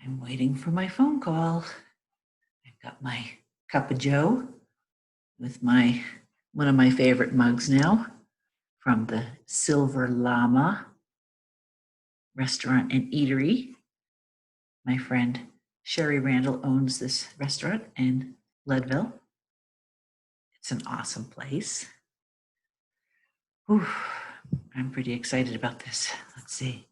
I'm waiting for my phone call. I've got my cup of joe with one of my favorite mugs now from the Silver Llama restaurant and eatery. My friend Sherry Randall owns this restaurant in Leadville. It's an awesome place. Whew, I'm pretty excited about this. Let's see.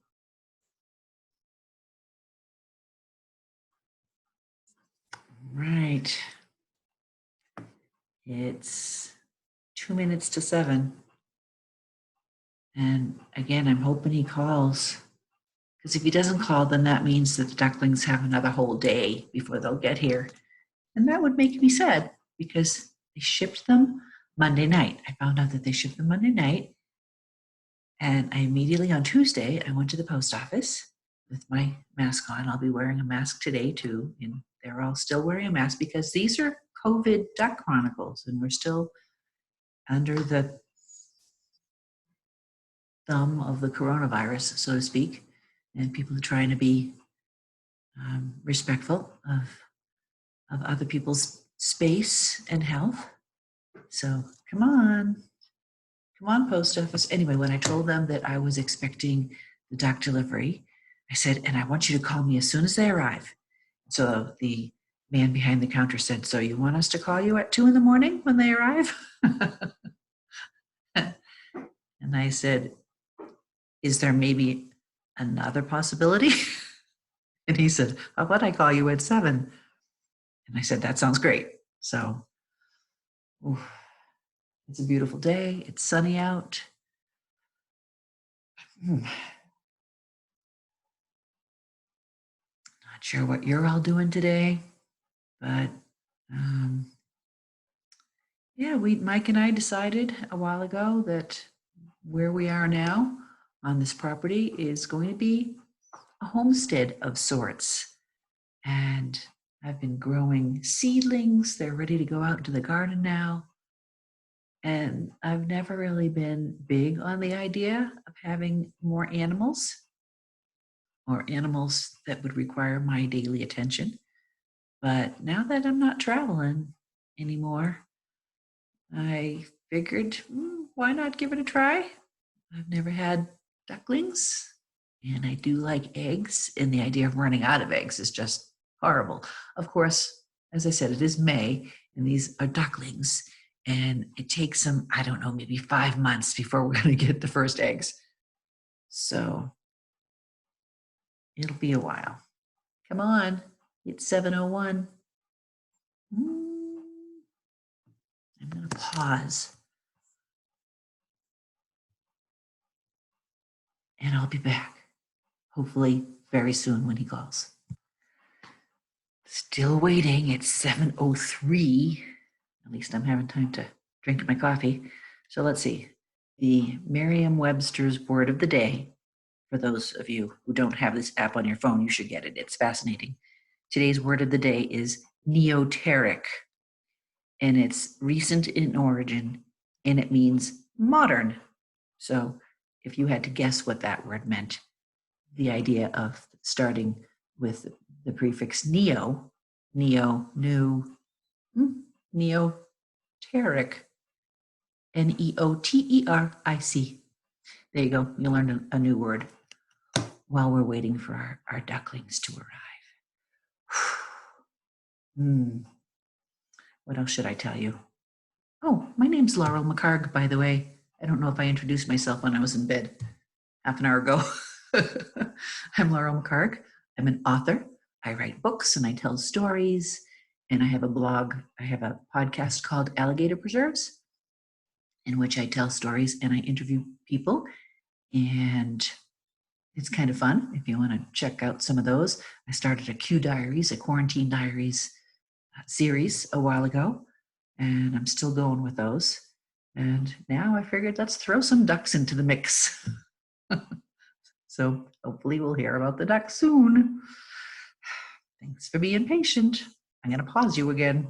Right. It's 2 minutes to 7. And again, I'm hoping he calls. Because if he doesn't call, then that means that the ducklings have another whole day before they'll get here. And that would make me sad because they shipped them Monday night. I found out that they shipped them Monday night. And I immediately on Tuesday, I went to the post office with my mask on. I'll be wearing a mask today too. And they're all still wearing a mask because these are COVID Duck Chronicles. And we're still under the thumb of the coronavirus, so to speak. And people are trying to be respectful of other people's space and health. So come on, post office. Anyway, when I told them that I was expecting the duck delivery, I said, and I want you to call me as soon as they arrive. So the man behind the counter said, so you want us to call you at 2 a.m. when they arrive? And I said, is there maybe another possibility? And he said, how about I call you at 7? And I said, that sounds great. So it's a beautiful day. It's sunny out. Not sure what you're all doing today, but yeah, Mike and I decided a while ago that where we are now on this property is going to be a homestead of sorts. And I've been growing seedlings. They're ready to go out into the garden now. And I've never really been big on the idea of having more animals or animals that would require my daily attention. But now that I'm not traveling anymore, I figured, why not give it a try? I've never had ducklings, and I do like eggs, and the idea of running out of eggs is just horrible. Of course, as I said, it is May, and these are ducklings, and it takes them, I don't know, maybe 5 months before we're going to get the first eggs. So it'll be a while. Come on, it's 7:01. I'm going to pause. And I'll be back, hopefully very soon when he calls. Still waiting. It's 7:03. At least I'm having time to drink my coffee. So let's see. The Merriam-Webster's word of the day. For those of you who don't have this app on your phone, you should get it. It's fascinating. Today's word of the day is neoteric. And it's recent in origin, and it means modern. So if you had to guess what that word meant, the idea of starting with the prefix neo, new, neoteric, Neoteric. There you go. You learned a new word while we're waiting for our ducklings to arrive. What else should I tell you? Oh, my name's Laurel McHargue, by the way. I don't know if I introduced myself when I was in bed half an hour ago. I'm Laurel McHargue. I'm an author. I write books and I tell stories. And I have a blog. I have a podcast called Alligator Preserves, in which I tell stories and I interview people. And it's kind of fun if you want to check out some of those. I started a Q Diaries, a Quarantine Diaries series a while ago, and I'm still going with those. And now I figured let's throw some ducks into the mix. So hopefully we'll hear about the ducks soon. Thanks for being patient. I'm going to pause you again.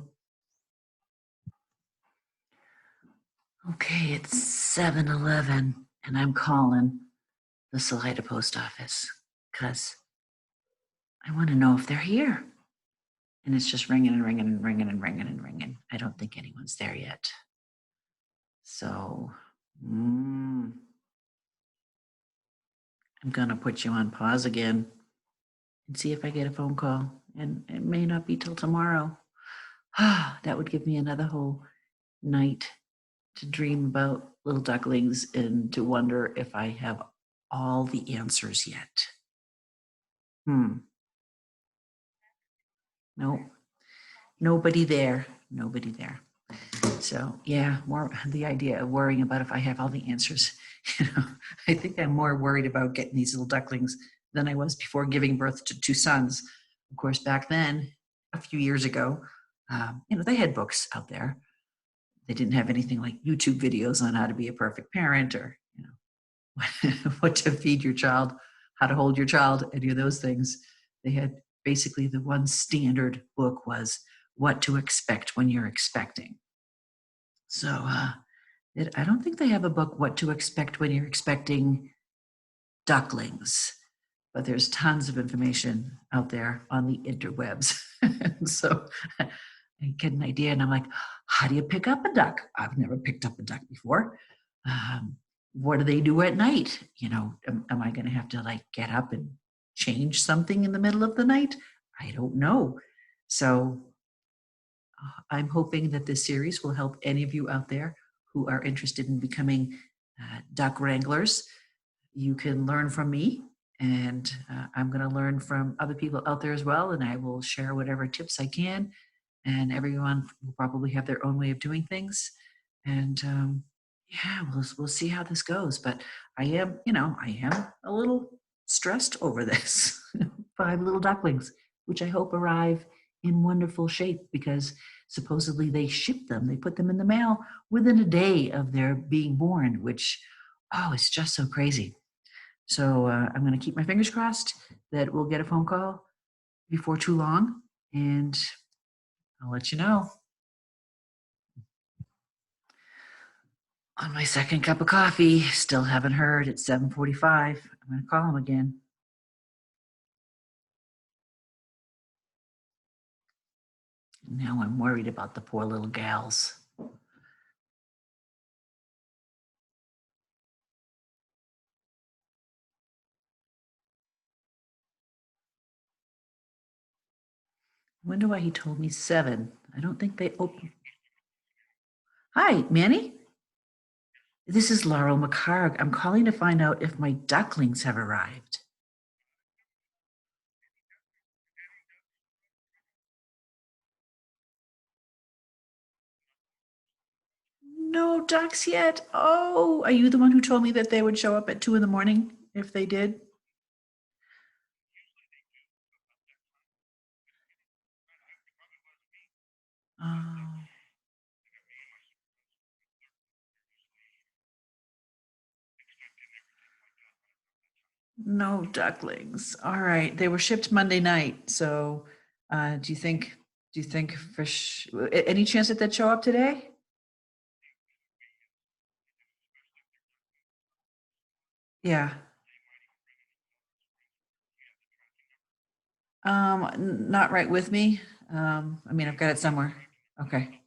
Okay, it's 7:11, and I'm calling the Salida post office because I want to know if they're here. And it's just ringing and ringing and ringing and ringing and ringing. I don't think anyone's there yet. So I'm going to put you on pause again and see if I get a phone call. And it may not be till tomorrow. That would give me another whole night to dream about little ducklings and to wonder if I have all the answers yet. No, nobody there. Nobody there. So yeah, more the idea of worrying about if I have all the answers. I think I'm more worried about getting these little ducklings than I was before giving birth to 2 sons. Of course, back then, a few years ago, they had books out there. They didn't have anything like YouTube videos on how to be a perfect parent or, what to feed your child, how to hold your child, any of those things. They had basically the one standard book was what to expect when you're expecting. So I don't think they have a book, What to Expect When You're Expecting Ducklings, but there's tons of information out there on the interwebs. So I get an idea and I'm like, how do you pick up a duck? I've never picked up a duck before. What do they do at night? Am I going to have to get up and change something in the middle of the night? I don't know. So I'm hoping that this series will help any of you out there who are interested in becoming duck wranglers. You can learn from me, and I'm going to learn from other people out there as well, and I will share whatever tips I can, and everyone will probably have their own way of doing things. And we'll see how this goes. But I am a little stressed over this. 5 little ducklings, which I hope arrive in wonderful shape because supposedly they ship them. They put them in the mail within a day of their being born, which, it's just so crazy. So I'm going to keep my fingers crossed that we'll get a phone call before too long, and I'll let you know. On my second cup of coffee, still haven't heard. It's 7:45. I'm going to call him again. Now I'm worried about the poor little gals. I wonder why he told me 7. I don't think they open. Hi, Manny. This is Laurel McHargue. I'm calling to find out if my ducklings have arrived. No ducks yet. Oh, are you the one who told me that they would show up at 2 in the morning if they did? Oh, no ducklings. All right. They were shipped Monday night. So do you think any chance that they'd show up today? Yeah. Not right with me. I've got it somewhere. Okay.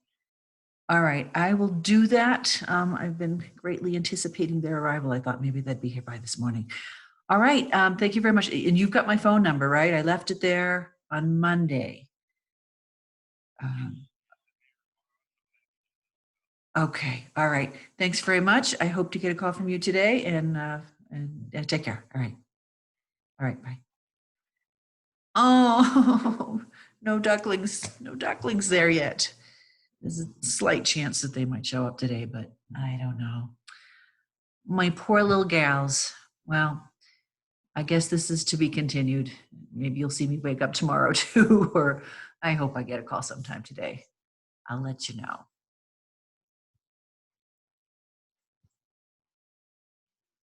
All right. I will do that. I've been greatly anticipating their arrival. I thought maybe they'd be here by this morning. All right. Thank you very much. And you've got my phone number, right? I left it there on Monday. Okay. All right. Thanks very much. I hope to get a call from you today and take care. All right. All right. Bye. Oh, no ducklings. No ducklings there yet. There's a slight chance that they might show up today, but I don't know. My poor little gals. Well, I guess this is to be continued. Maybe you'll see me wake up tomorrow too, or I hope I get a call sometime today. I'll let you know.